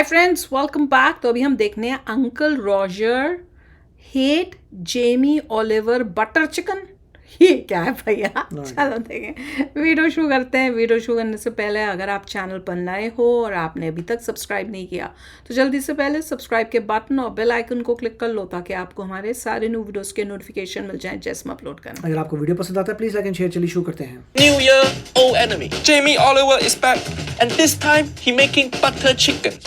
Hi friends, welcome back. तो अभी हम देखने हैं uncle Roger hate Jamie Oliver butter chicken. ये क्या है भैया? चलो देखें, वीडियो शुरू करते हैं। वीडियो शुरू करने से पहले अगर आप चैनल पर नए हो और आपने अभी तक सब्सक्राइब नहीं किया तो जल्दी से पहले सब्सक्राइब के बटन और बेल आइकन को क्लिक कर लो ताकि आपको हमारे सारे न्यू वीडियोस के नोटिफिकेशन मिल जाएं जैसे हम अपलोड करें। अगर आपको वीडियो पसंद आता है प्लीज लाइक एंड शेयर। चलिए शुरू करते हैं। New year, old enemy. Jamie Oliver is back, and this time he making butter chicken.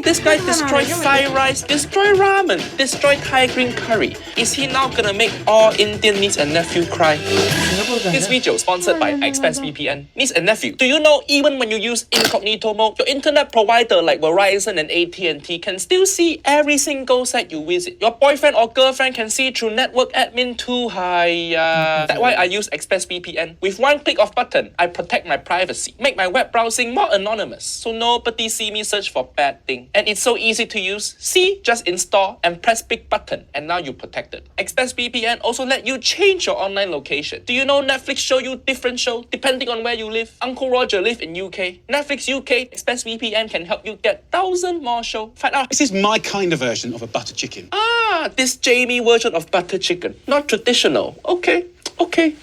This guy destroyed fried rice, destroyed ramen, destroyed Thai green curry. Is he now gonna make all Indian niece and nephew cry? This video sponsored by ExpressVPN. Niece and nephew, do you know even when you use incognito mode, your internet provider like Verizon and AT&T can still see every single site you visit. Your boyfriend or girlfriend can see through network admin too. That's why I use ExpressVPN. With one click of button, I protect my privacy, make my web browsing more anonymous, so nobody see me search for bad thing. And it's so easy to use. See, just install and press big button, and now you're protected. ExpressVPN also let you change your online location. Do you know Netflix show you different show depending on where you live? Uncle Roger live in UK. Netflix UK, ExpressVPN can help you get 1,000 more show. Find out. This is my kind of version of a butter chicken. This Jamie version of butter chicken. Not traditional. Okay.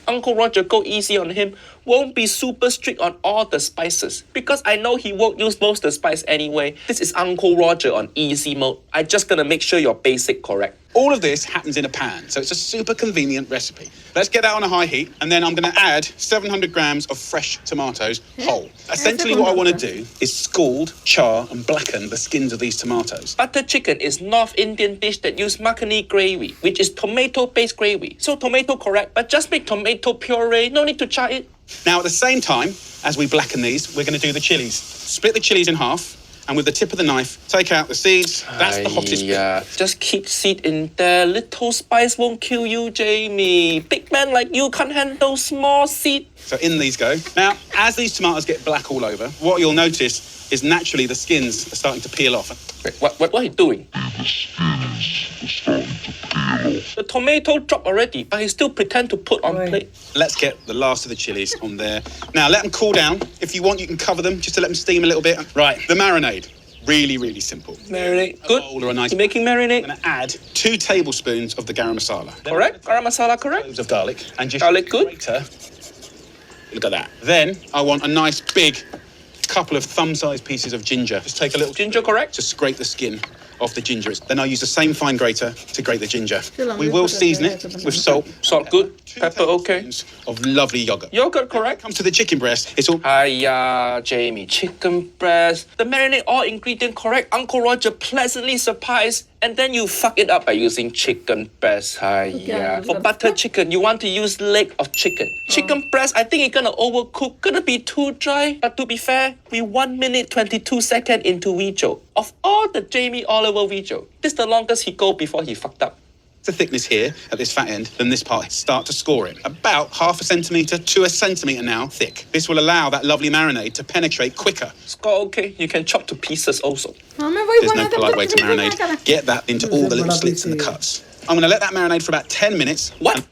Uncle Roger, go easy on him. Won't be super strict on all the spices because I know he won't use most of the spice anyway. This is Uncle Roger on easy mode. I just gonna make sure you're basic correct. All of this happens in a pan, so it's a super convenient recipe. Let's get that on a high heat, and then I'm going to add 700 grams of fresh tomatoes whole. Essentially, what I want to do is scald, char, and blacken the skins of these tomatoes. Butter chicken is North Indian dish that use makhani gravy, which is tomato-based gravy. So tomato correct, but just make tomato puree. No need to char it. Now, at the same time, as we blacken these, we're going to do the chilies. Split the chilies in half. And with the tip of the knife, take out the seeds. That's the hottest bit. Just keep seed in there. Little spice won't kill you, Jamie. Big man like you can't handle small seed. So in these go. Now, as these tomatoes get black all over, what you'll notice is naturally the skins are starting to peel off. Wait, what are you doing? The tomato dropped already, but he still pretend to put on plate. Let's get the last of the chilies on there. Now, let them cool down. If you want, you can cover them just to let them steam a little bit. Right, the marinade. Really, really simple. Marinade, good. You're making marinade. I'm going to add 2 tablespoons of the garam masala. Correct? Garam masala, correct? Cloves of garlic. And just garlic, good. Look at that. Then I want a nice big couple of thumb-sized pieces of ginger. Just take a little ginger, correct? To scrape the skin off the ginger. Then I'll use the same fine grater to grate the ginger. We will season it with salt. Salt, good. Pepper, okay. Of lovely yogurt. Yogurt, correct. Comes to the chicken breast. It's all. Jamie, chicken breast. The marinade, all ingredient correct. Uncle Roger pleasantly surprised. And then you fuck it up by using chicken breast. For butter chicken, you want to use leg of chicken. Chicken breast, I think it's gonna overcook. Gonna be too dry. But to be fair, we 1 minute 22 second into video. Of all the Jamie Oliver video, this is the longest he go before he fucked up. The thickness here at this fat end, then this part start to score it. About 1/2 centimetre to 1 centimetre now thick. This will allow that lovely marinade to penetrate quicker. Score okay. You can chop to pieces also. There's no polite way to marinate. Get that into all the little slits and the cuts. I'm going to let that marinade for about 10 minutes. What?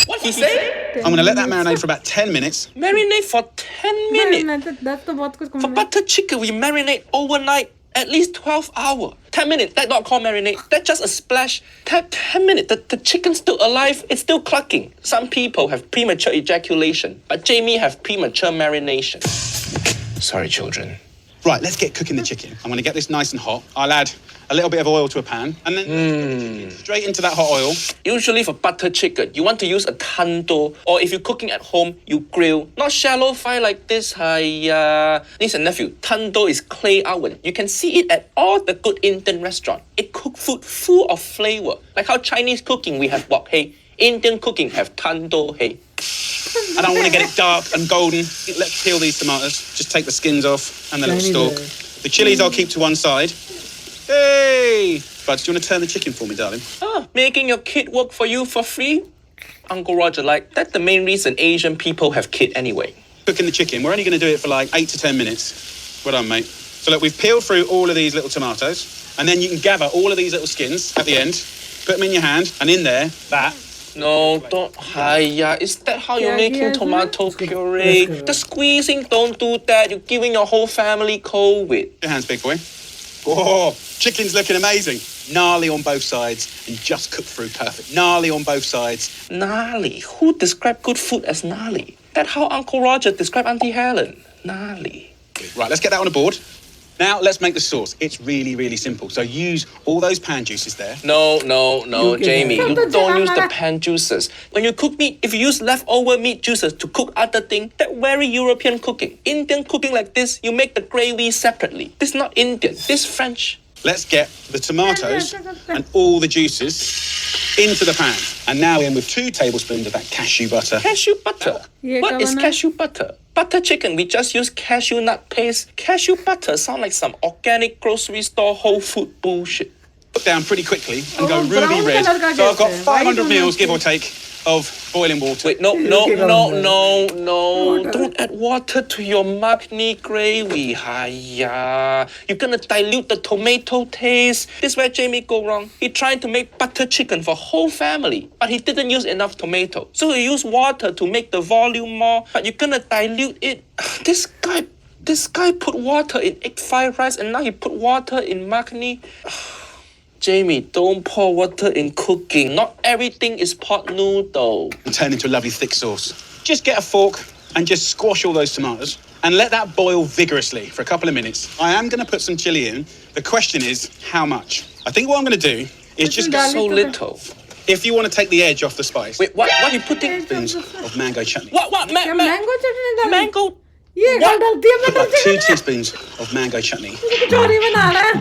What he say? I'm going to let that marinade for about 10 minutes. Marinate for 10 minutes? For butter chicken, we marinate overnight. At least 12 hours. 10 minutes, that's not called marinade. That's just a splash. 10 minutes, the chicken's still alive. It's still clucking. Some people have premature ejaculation, but Jamie have premature marination. Sorry, children. Right, let's get cooking the chicken. I'm going to get this nice and hot. I'll add a little bit of oil to a pan, and then straight into that hot oil. Usually for butter chicken, you want to use a tandoor, or if you're cooking at home, you grill. Not shallow fry like this. Niece and nephew, tandoor is clay oven. You can see it at all the good Indian restaurants. It cook food full of flavor. Like how Chinese cooking, we have wok hei. Indian cooking have tandoor hei. I don't want to get it dark and golden. Let's peel these tomatoes. Just take the skins off and the little stalk. The chilies I'll keep to one side. Hey! Buds, do you want to turn the chicken for me, darling? Making your kid work for you for free? Uncle Roger, like, that's the main reason Asian people have kid anyway. Cooking the chicken, we're only going to do it for like 8 to 10 minutes. Well done, mate. So look, we've peeled through all of these little tomatoes, and then you can gather all of these little skins at the end, put them in your hand, and in there, that. No, don't. Is that how you're making tomato puree? The squeezing, don't do that. You're giving your whole family COVID. Your hands, big boy. Oh, chicken's looking amazing. Gnarly on both sides and just cooked through perfect. Gnarly on both sides. Gnarly. Who described good food as gnarly? That's how Uncle Roger described Auntie Helen. Gnarly. Right, let's get that on a board. Now let's make the sauce. It's really, really simple. So use all those pan juices there. No, get Jamie. that. You don't use the pan juices. When you cook meat, if you use leftover meat juices to cook other things, that's very European cooking. Indian cooking like this, you make the gravy separately. This is not Indian. This is French. Let's get the tomatoes and all the juices into the pan. And now in with 2 tablespoons of that cashew butter. Cashew butter. Yeah, What is Governor. cashew butter? Butter chicken, we just use cashew nut paste. Cashew butter sound like some organic grocery store whole food bullshit. Put down pretty quickly and go Oh, ruby brown red. color ka So I've got kaise? Why 500 don't mils, you give or say- take, of boiling water. Wait, no. Don't add water to your makni gravy. Hiya. You're gonna dilute the tomato taste. This is where Jamie go wrong. He tried to make butter chicken for whole family, but he didn't use enough tomato. So he used water to make the volume more, but you're gonna dilute it. This guy put water in egg fried rice and now he put water in makni. Jamie, don't pour water in cooking. Not everything is pot noodle. And turn into a lovely thick sauce. Just get a fork and just squash all those tomatoes and let that boil vigorously for a couple of minutes. I am going to put some chili in. The question is, how much? I think what I'm going to do is just Darling. So little. if you want to take the edge off the spice, Wait, what are you putting? spoons of mango chutney. What? क्या mango चटनी डाली? Mango? ये क्या डालती है Put butter like 2 chicken? teaspoons of mango chutney. कुछ और ही बना रहा है.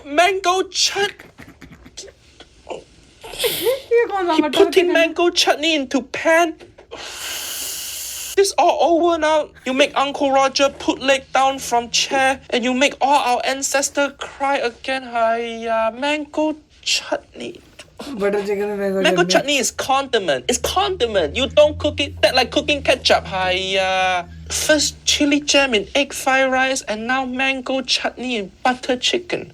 Mango chut. ये कौन सा He butter putting chicken? mango chutney into pan. This all over now. You make Uncle Roger put leg down from chair, and you make all our ancestors cry again. Hiya, mango chutney. Butter chicken में Mango chutney is condiment. It's condiment. You don't cook it that like cooking ketchup. Hiya. First chili jam in egg fried rice, and now mango chutney in butter chicken.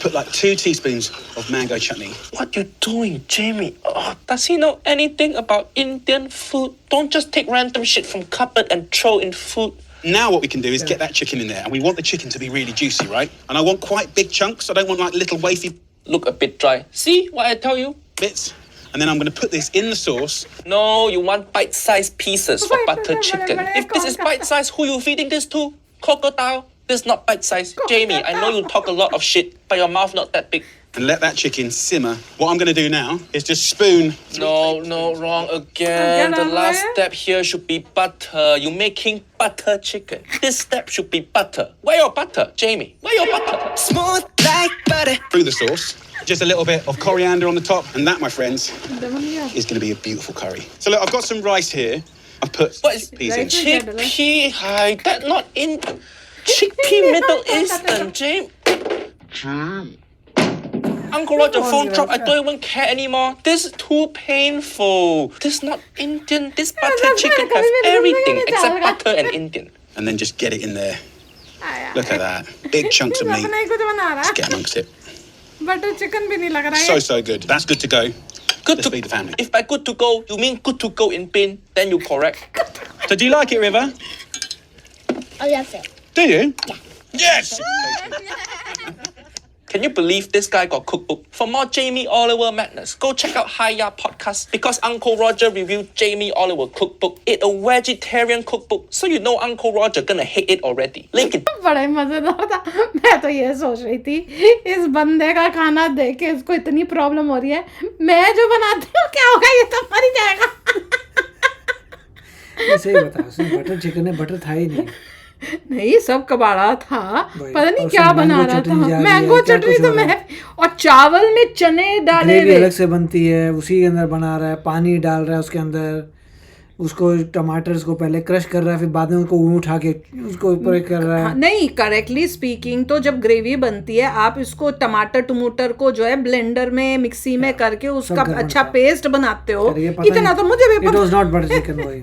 Put like 2 teaspoons of mango chutney. What you doing, Jamie? Oh, does he know anything about Indian food? Don't just take random shit from cupboard and throw in food. Now what we can do is get that chicken in there, and we want the chicken to be really juicy, right? And I want quite big chunks. I don't want like little wafy Look a bit dry. See what I tell you? bits. And then I'm going to put this in the sauce. No, you want bite-sized pieces for butter chicken. If this is bite-sized, who you feeding this to? Crocodile? This is not bite-sized. Jamie, I know you talk a lot of shit, but your mouth not that big. And let that chicken simmer. What I'm going to do now is just spoon. No, wrong again. The Again, last Amaya? step here should be butter. You making butter chicken. This step should be butter. Where your butter, Jamie? Where your butter? Smooth like butter. Through the sauce. Just a little bit of coriander on the top. And that, my friends, बन गया. is going to be a beautiful curry. So look, I've got some rice here. I've put What is peas in. rice? chickpea? Hi, that not in chickpea Middle Eastern, James. Uncle Roger, phone drop. I don't even care anymore. This is too painful. This is not Indian. This butter chicken has everything except butter and Indian. And then just get it in there. Look at that. Big chunks of meat. अपना ही कुछ बना रहा है. Get amongst it. Butter chicken भी नहीं लग रहा है. So good. That's good to go. Good Let's to feed the family. If by good to go, you mean good to go in bin, then you correct. So do you like it, River? I love it. Do you? Yes! Can you believe this guy got cookbook? For more Jamie Oliver madness, go check out Hiya podcast because Uncle Roger reviewed Jamie Oliver cookbook. It's a vegetarian cookbook, so you know Uncle Roger gonna hate it already. Link in बड़ा ही मजेदार था. मैं तो ये सोच रही थी इस बंदे का खाना देख के इसको इतनी प्रॉब्लम हो रही है. मैं जो बनाती हूँ क्या होगा, ये तो मर ही जाएगा. सही बता, उसने बटर चिकन है, बटर था ही नहीं. नहीं, सब कबाड़ा था. वही. पता नहीं और क्या उसमें बना मैंगो रहा चटनी था. जा रही है, मैंगो क्या चटनी कुछ तो हो रहा मैं. है. और चावल में चने डाले ग्रेवी हुए. अलग से बनती है, उसी के अंदर बना रहा है, पानी डाल रहा है उसके अंदर, उसको टमाटर्स को पहले क्रश कर रहा है, फिर बाद में उनको उठा के उसको ऊपर कर रहा हाँ, है. नहीं, करेक्टली स्पीकिंग तो जब ग्रेवी बनती है आप इसको टमाटर को जो है ब्लेंडर में मिक्सी में करके उसका गरम अच्छा था. पेस्ट बनाते हो. अरे ये पता इतना नहीं, तो मुझे भी इट वाज पता, नॉट बटर चिकन वही.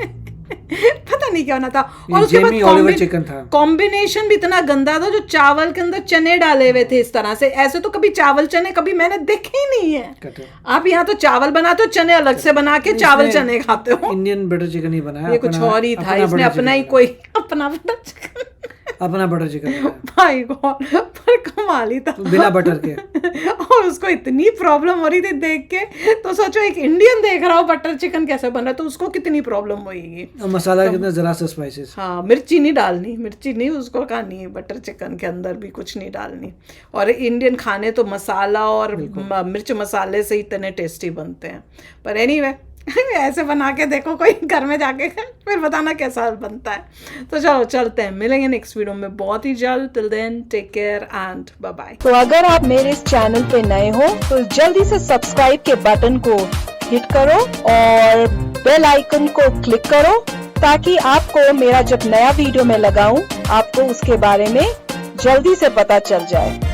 पता नहीं क्या होना था. ये और उसके जेमी ऑलिवर चिकन था. बाद कॉम्बिनेशन भी इतना गंदा था जो चावल के अंदर चने डाले हुए थे इस तरह से. ऐसे तो कभी चावल चने कभी मैंने देखे ही नहीं है. कटे. आप यहाँ तो चावल बनाते हो, चने अलग से बना के चावल इसने चने खाते हो. इंडियन बटर चिकन ही बनाया. ये कुछ और ही था. इसने अपना ही कोई अपना बटर चिकन. अपना बटर चिकन बनाया, भाई गॉड, पर कमाल ही था। बिना बटर के। और उसको इतनी प्रॉब्लम हो रही थी देख के, तो सोचो एक इंडियन देख रहा हो बटर चिकन कैसे बन रहा है, तो उसको कितनी प्रॉब्लम होगी। और मसाला कितना जरा सा स्पाइसेस। हाँ, मिर्ची नहीं डालनी, मिर्ची नहीं उसको खानी है, बटर चिकन के अंदर भी कुछ नहीं डालनी। और इंडियन खाने तो मसाला और मिर्च मसाले से इतने टेस्टी बनते हैं। पर एनीवे ऐसे बना के देखो कोई घर में जाके, फिर बताना कैसा बनता है। तो चलो चलते हैं, मिलेंगे नेक्स्ट वीडियो में बहुत ही जल्द। Till then take care and bye bye. तो अगर आप मेरे इस चैनल पे नए हो तो जल्दी से सब्सक्राइब के बटन को हिट करो और बेल आइकन को क्लिक करो, ताकि आपको मेरा जब नया वीडियो मैं लगाऊं आपको उसके बारे में जल्दी से पता चल जाए।